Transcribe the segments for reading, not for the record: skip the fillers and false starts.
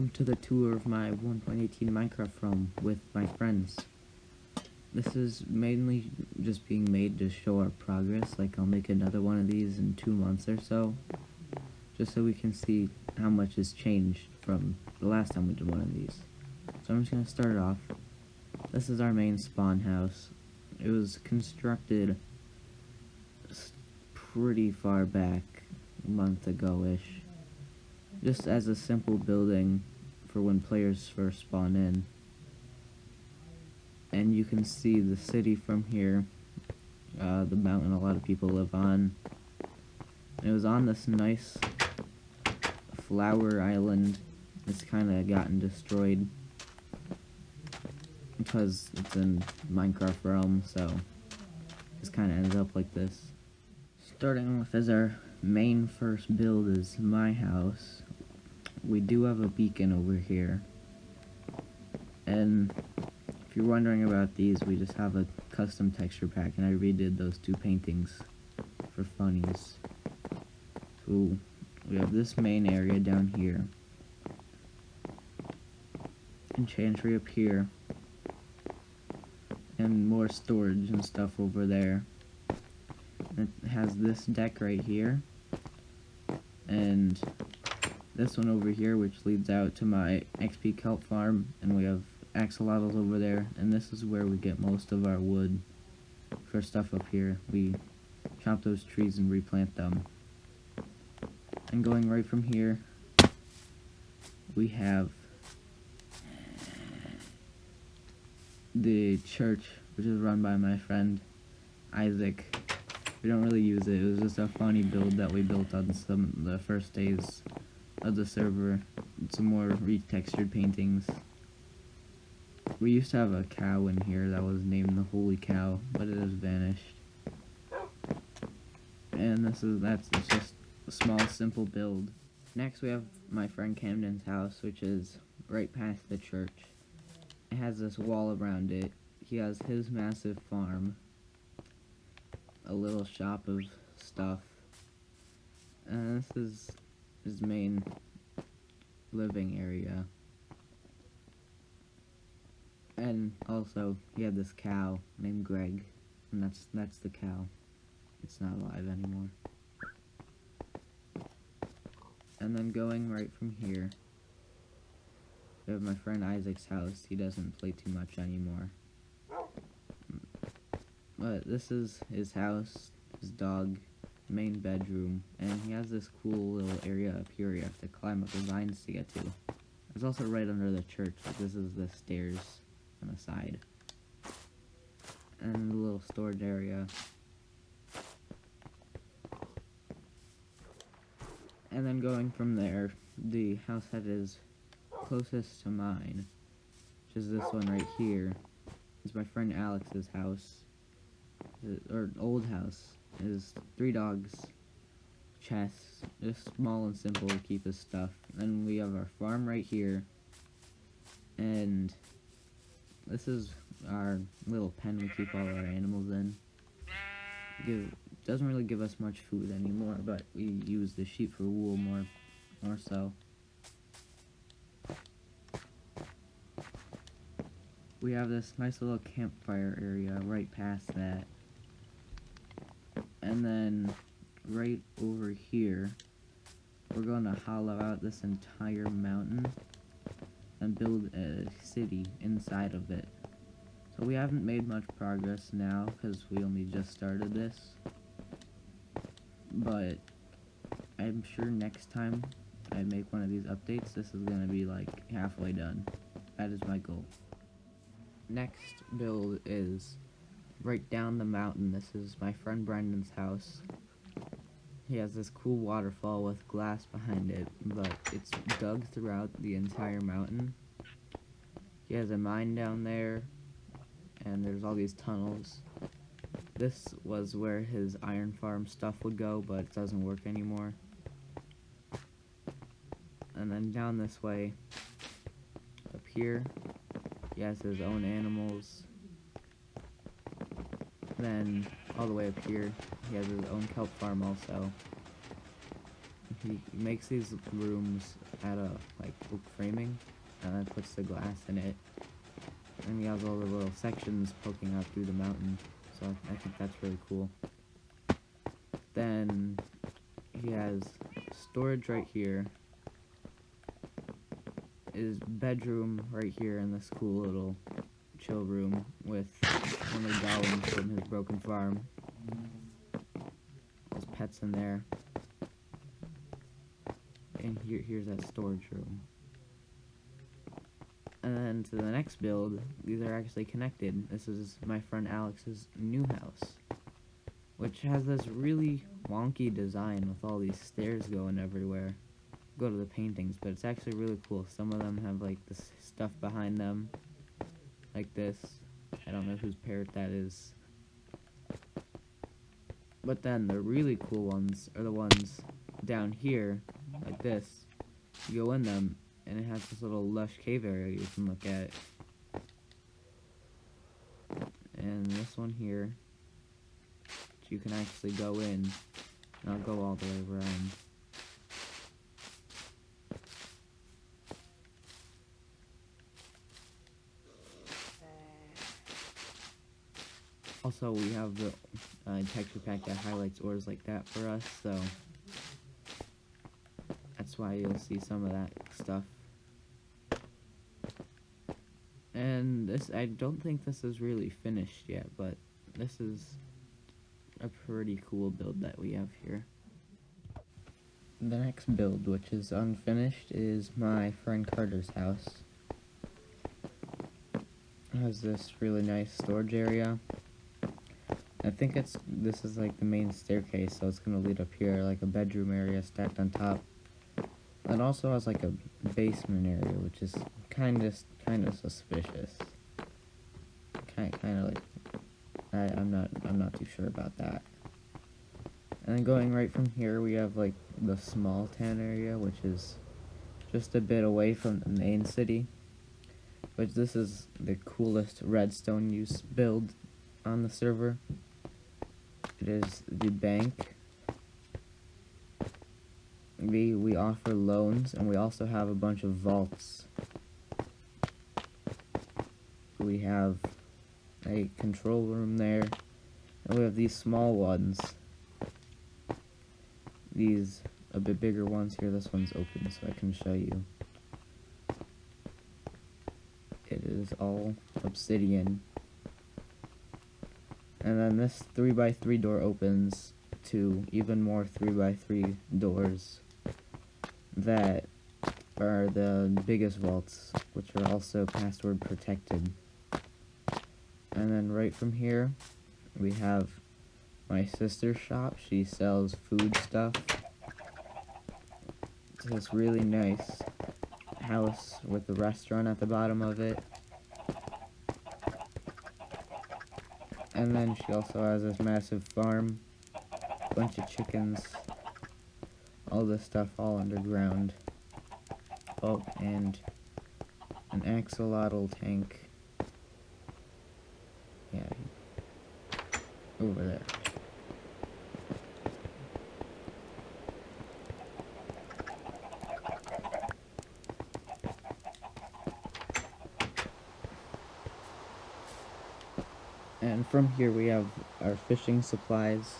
Welcome to the tour of my 1.18 Minecraft ROM with my friends. This is mainly just being made to show our progress. Like, I'll make another one of these in 2 months or so, just so we can see how much has changed from the last time we did one of these. So I'm just going to start it off. This is our main spawn house. It was constructed pretty far back, a month ago-ish. Just as a simple building for when players first spawn in. And you can see the city from here, the mountain a lot of people live on. It was on this nice flower island. It's kind of gotten destroyed because it's in Minecraft realm, so this kind of ends up like this. Starting with as our main first build is my house. We do have a beacon over here, and if you're wondering about these, we just have a custom texture pack, and I redid those 2 paintings for funnies. So we have this main area down here, enchantry up here, and more storage and stuff over there. It has this deck right here, and this one over here, which leads out to my XP kelp farm, and we have axolotls over there, and this is where we get most of our wood for stuff up here. We chop those trees and replant them. And going right from here, we have the church, which is run by my friend Isaac. We don't really use it. It was just a funny build that we built on some of the first days of the server. Some more retextured paintings. We used to have a cow in here that was named the Holy Cow, but it has vanished. And that's just a small, simple build. Next we have my friend Camden's house, which is right past the church. It has this wall around it. He has his massive farm, a little shop of stuff, and this is his main living area. And also, he had this cow named Greg, and that's the cow. It's not alive anymore. And then going right from here, we have my friend Isaac's house. He doesn't play too much anymore. But this is his house, his dog, main bedroom, and he has this cool little area up here you have to climb up the vines to get to. It's also right under the church. This is the stairs on the side. And the little storage area. And then going from there, the house that is closest to mine, which is this one right here, is my friend Alex's house. Or old house. Is 3 dogs, chests, just small and simple to keep his stuff. Then we have our farm right here, and this is our little pen we keep all our animals in. Doesn't really give us much food anymore, but we use the sheep for wool more so. We have this nice little campfire area right past that. And then, right over here, we're going to hollow out this entire mountain and build a city inside of it. So we haven't made much progress now, because we only just started this. But I'm sure next time I make one of these updates, this is going to be like halfway done. That is my goal. Next build is right down the mountain. This is my friend Brendan's house. He has this cool waterfall with glass behind it, but it's dug throughout the entire mountain. He has a mine down there, and there's all these tunnels. This was where his iron farm stuff would go, but it doesn't work anymore. And then down this way, up here, he has his own animals. Then, all the way up here, he has his own kelp farm also. he makes these rooms out of like oak framing, and then puts the glass in it. And he has all the little sections poking out through the mountain, so I think that's really cool. Then he has storage right here, his bedroom right here in this cool little chill room with one of the goblins from his broken farm. His pets in there. And here's that storage room. And then to the next build, these are actually connected. This is my friend Alex's new house, which has this really wonky design with all these stairs going everywhere. Go to the paintings, but it's actually really cool. Some of them have like this stuff behind them, like this. I don't know whose parrot that is. But then the really cool ones are the ones down here, like this. You go in them, and it has this little lush cave area you can look at. And this one here, you can actually go in, and I'll go all the way around. Also, we have the texture pack that highlights ores like that for us, so that's why you'll see some of that stuff. And this, I don't think this is really finished yet, but this is a pretty cool build that we have here. The next build, which is unfinished, is my friend Carter's house. It has this really nice storage area. I think this is like the main staircase, so it's gonna lead up here, like a bedroom area stacked on top. It also has like a basement area, which is kind of suspicious. Kind of like I'm not too sure about that. And then going right from here, we have like the small town area, which is just a bit away from the main city. Which this is the coolest redstone use build on the server. It is the bank. We offer loans, and we also have a bunch of vaults. We have a control room there, and we have these small ones. These a bit bigger ones here. This one's open, so I can show you. It is all obsidian. And then this 3x3 door opens to even more 3x3 doors that are the biggest vaults, which are also password protected. And then right from here, we have my sister's shop. She sells food stuff. It's this really nice house with a restaurant at the bottom of it. And then she also has this massive farm, bunch of chickens, all this stuff all underground. Oh, and an axolotl tank. Yeah, over there. And from here we have our fishing supplies.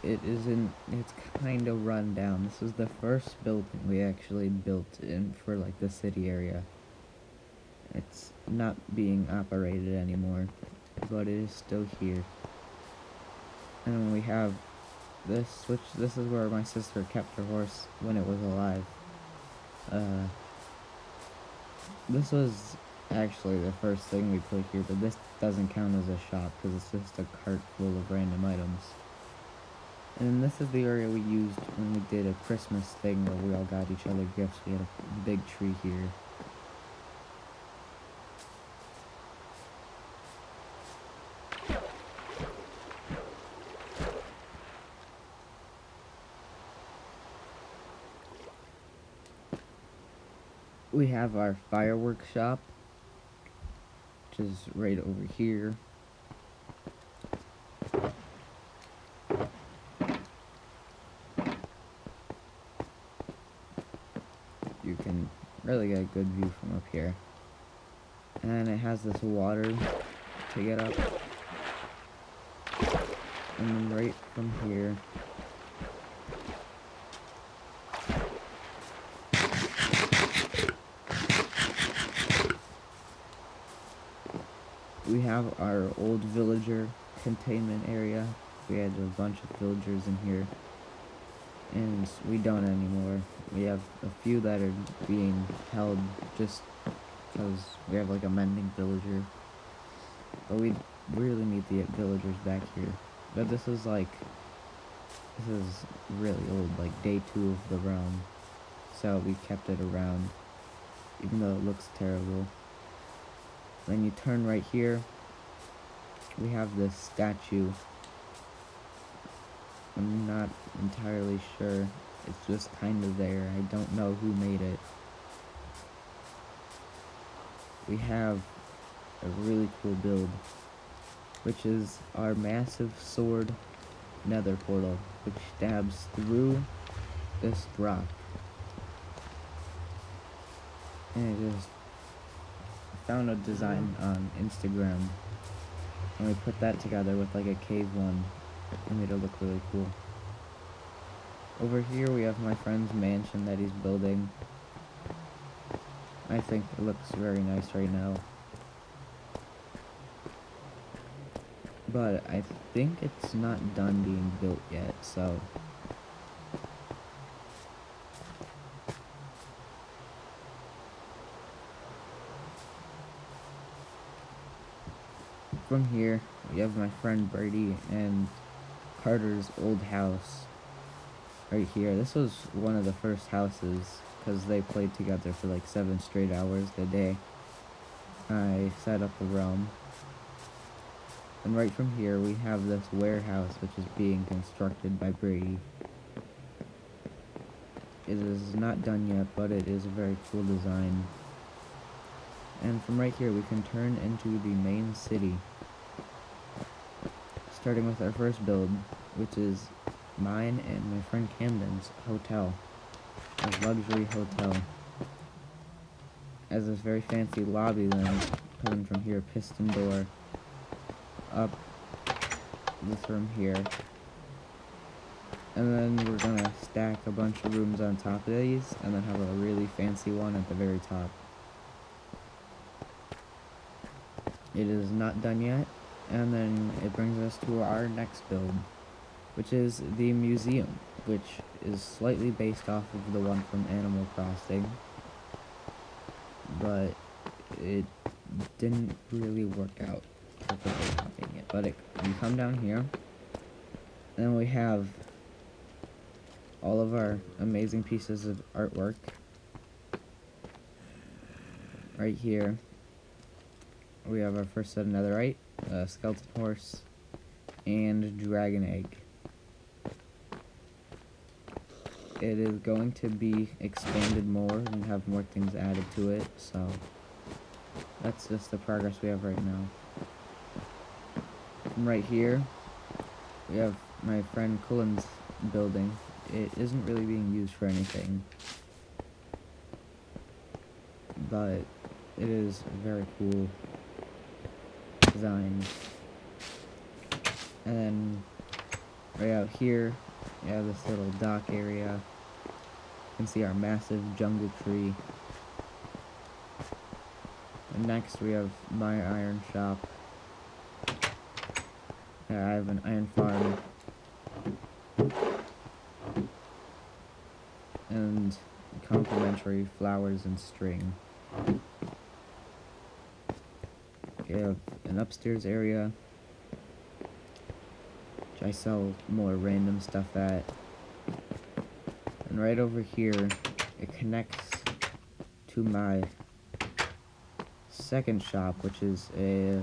It's kind of run down. This is the first building we actually built in for like the city area. It's not being operated anymore, but it is still here. And we have this, which this is where my sister kept her horse when it was alive. This was actually the first thing we put here, but this doesn't count as a shop because it's just a cart full of random items. And this is the area we used when we did a Christmas thing where we all got each other gifts. We had a big tree here. We have our fireworks shop, which is right over here. really get a good view from up here. And it has this water to get up. And then right from here, we have our old villager containment area. We had a bunch of villagers in here, and we don't anymore. We have a few that are being held just because we have like a mending villager, but we really need the villagers back here. But this is really old, like day 2 of the realm, so we kept it around even though it looks terrible. Then you turn right here, we have this statue. I'm not entirely sure, it's just kind of there. I don't know who made it. We have a really cool build, which is our massive sword nether portal, which stabs through this rock. And it is, I found a design on Instagram, and we put that together with like a cave one, and made it look really cool. Over here we have my friend's mansion that he's building. I think it looks very nice right now. But I think it's not done being built yet, so from here we have my friend Brady and Carter's old house right here. This was one of the first houses because they played together for like 7 straight hours the day I set up the realm. And right from here we have this warehouse which is being constructed by Brady. It is not done yet, but it is a very cool design. And from right here we can turn into the main city, starting with our first build, which is mine and my friend Camden's hotel, a luxury hotel. Has this very fancy lobby then, coming from here, piston door, up this room here. And then we're gonna stack a bunch of rooms on top of these, and then have a really fancy one at the very top. It is not done yet, and then it brings us to our next build, which is the museum, which is slightly based off of the one from Animal Crossing, but it didn't really work out perfectly copying it. But you come down here, and then we have all of our amazing pieces of artwork right here. We have our first set of netherite, skeleton horse, and dragon egg. It is going to be expanded more and have more things added to it, so that's just the progress we have right now. From right here, we have my friend Cullen's building. It isn't really being used for anything, but it is a very cool design. And then right out here, we have this little dock area. You can see our massive jungle tree. And next we have my iron shop. I have an iron farm. And complimentary flowers and string. We have an upstairs area, which I sell more random stuff at. And right over here, it connects to my second shop, which is a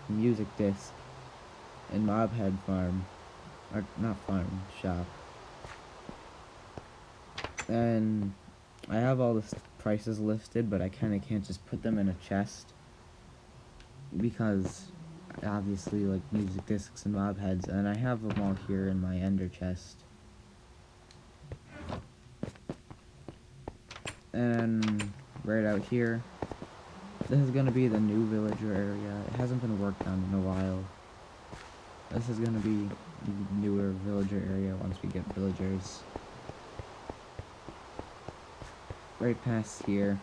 music disc and mob head farm, or not farm, shop. And I have all the prices listed, but I kinda can't just put them in a chest, because obviously like music discs and mob heads, and I have them all here in my ender chest. And right out here. This is gonna be the new villager area. It hasn't been worked on in a while. This is gonna be newer villager area once we get villagers. Right past here,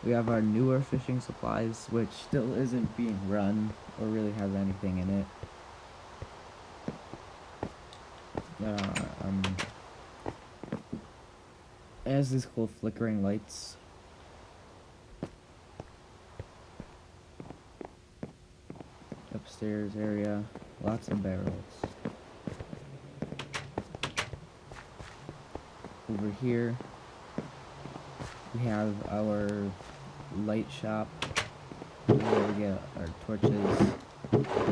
we have our newer fishing supplies, which still isn't being run or really has anything in it. It has these cool flickering lights. Upstairs area, lots of barrels. Over here, we have our light shop where we get our torches,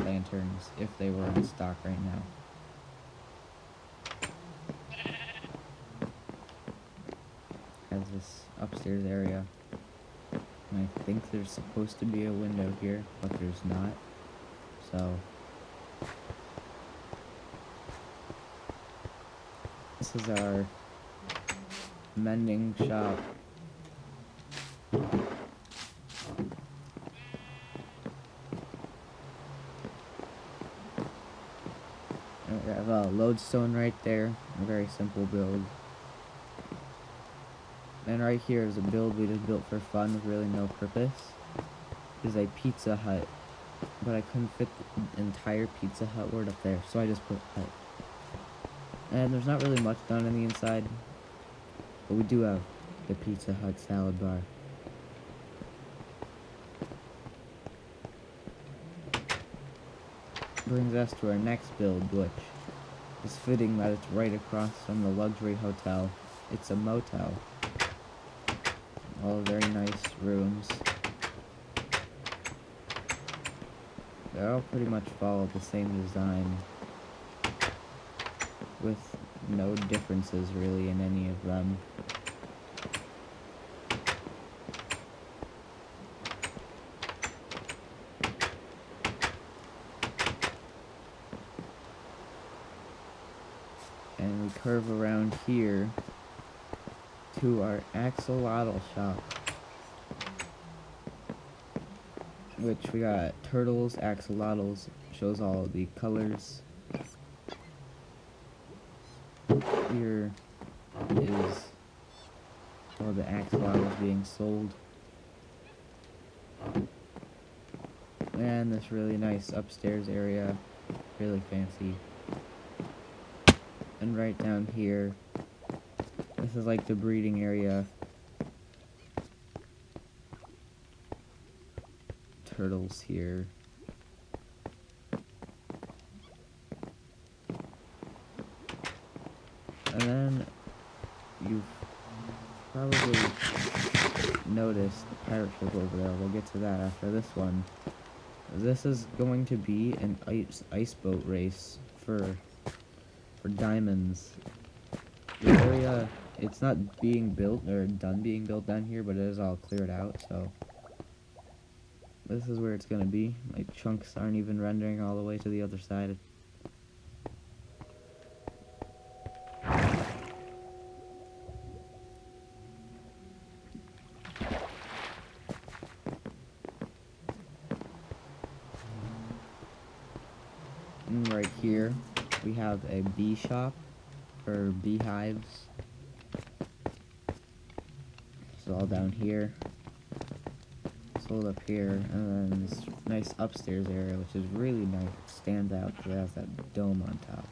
lanterns, if they were in stock right now. Has this upstairs area. And I think there's supposed to be a window here, but there's not. So this is our mending shop. And we have a lodestone right there, a very simple build. And right here is a build we just built for fun with really no purpose. Is a Pizza Hut, but I couldn't fit the entire Pizza Hut word up there, so I just put hut. And there's not really much done on the inside, but we do have the Pizza Hut salad bar. Brings us to our next build, which is fitting that it's right across from the luxury hotel. It's a motel. All very nice rooms. They all pretty much follow the same design, with no differences really in any of them. And we curve around here to our Axolotl Shop, which we got turtles, axolotls, shows all the colors. Here is all the axolotls being sold. And this really nice upstairs area, really fancy. And right down here, this is like the breeding area. Turtles here. And then you've probably noticed the pirate ship over there. We'll get to that after this one. This is going to be an ice boat race for diamonds. The area, it's not being built or done being built down here, but it is all cleared out, so this is where it's gonna be. My chunks aren't even rendering all the way to the other side. And right here, we have a bee shop for beehives. It's all down here. Sold up here, and then this nice upstairs area, which is really nice. It stands out because it has that dome on top.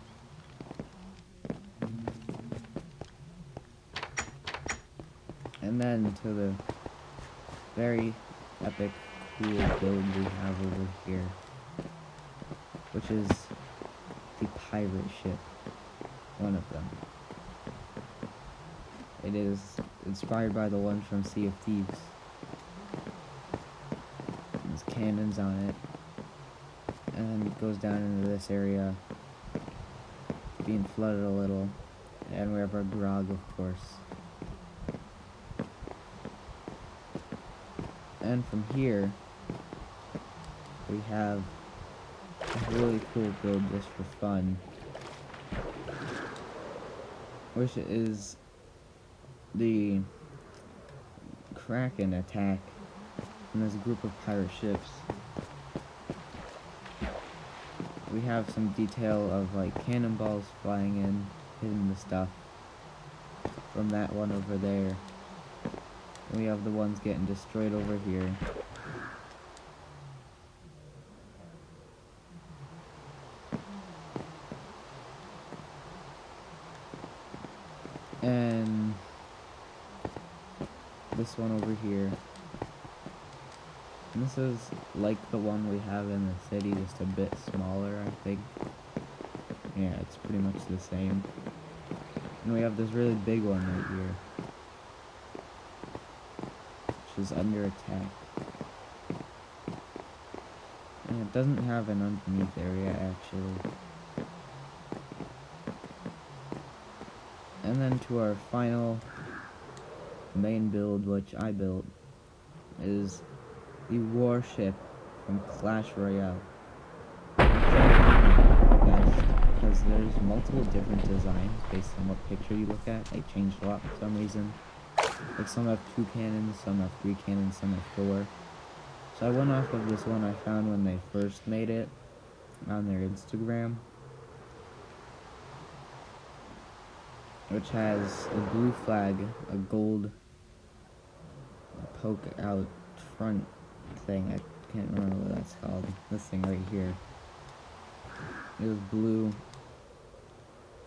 And then to the very epic, cool build we have over here, which is the pirate ship, one of them. It is inspired by the one from Sea of Thieves. There's cannons on it, and it goes down into this area, being flooded a little, and we have our grog, of course. And from here, we have a really cool build just for fun, which is the Kraken attack, and there's a group of pirate ships. We have some detail of like cannonballs flying in, hitting the stuff from that one over there. And we have the ones getting destroyed over here. And this one over here. And this is like the one we have in the city, just a bit smaller, I think. Yeah, it's pretty much the same. And we have this really big one right here, which is under attack. And it doesn't have an underneath area, actually. And then to our final main build, which I built, is the warship from Clash Royale. Because there's multiple different designs based on what picture you look at. They changed a lot for some reason. Like some have 2 cannons, some have 3 cannons, some have 4. So I went off of this one I found when they first made it on their Instagram, which has a blue flag, a gold poke out front thing. I can't remember what that's called. This thing right here. It was blue,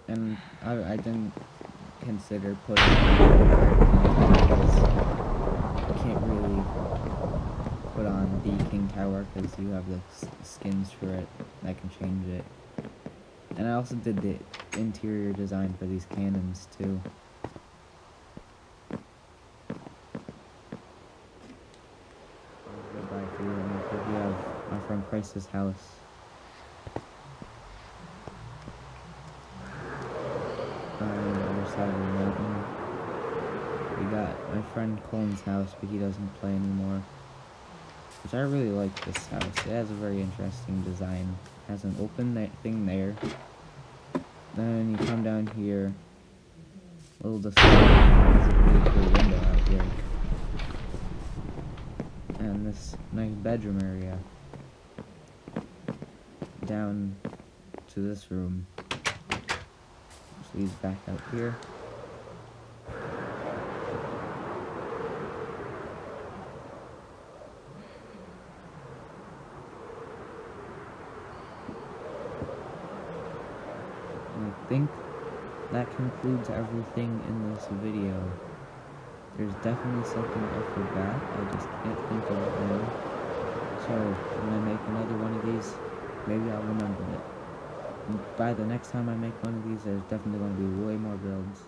and I didn't consider putting it on because you can't really put on the King Tower because you have the skins for it that can change it. And I also did the interior design for these cannons too. Goodbye for you. And here we have my friend Price's house. On the other side of the mountain. We got my friend Colin's house, but he doesn't play anymore. Which I really like this house. It has a very interesting design. It has an open thing there. Then you come down here. Little display. There's a really cool window out here. And this nice bedroom area. Down to this room. Which leads back out here. I think that concludes everything in this video. There's definitely something I forgot, I just can't think of it now. So, when I make another one of these, maybe I'll remember it. And by the next time I make one of these, there's definitely going to be way more builds.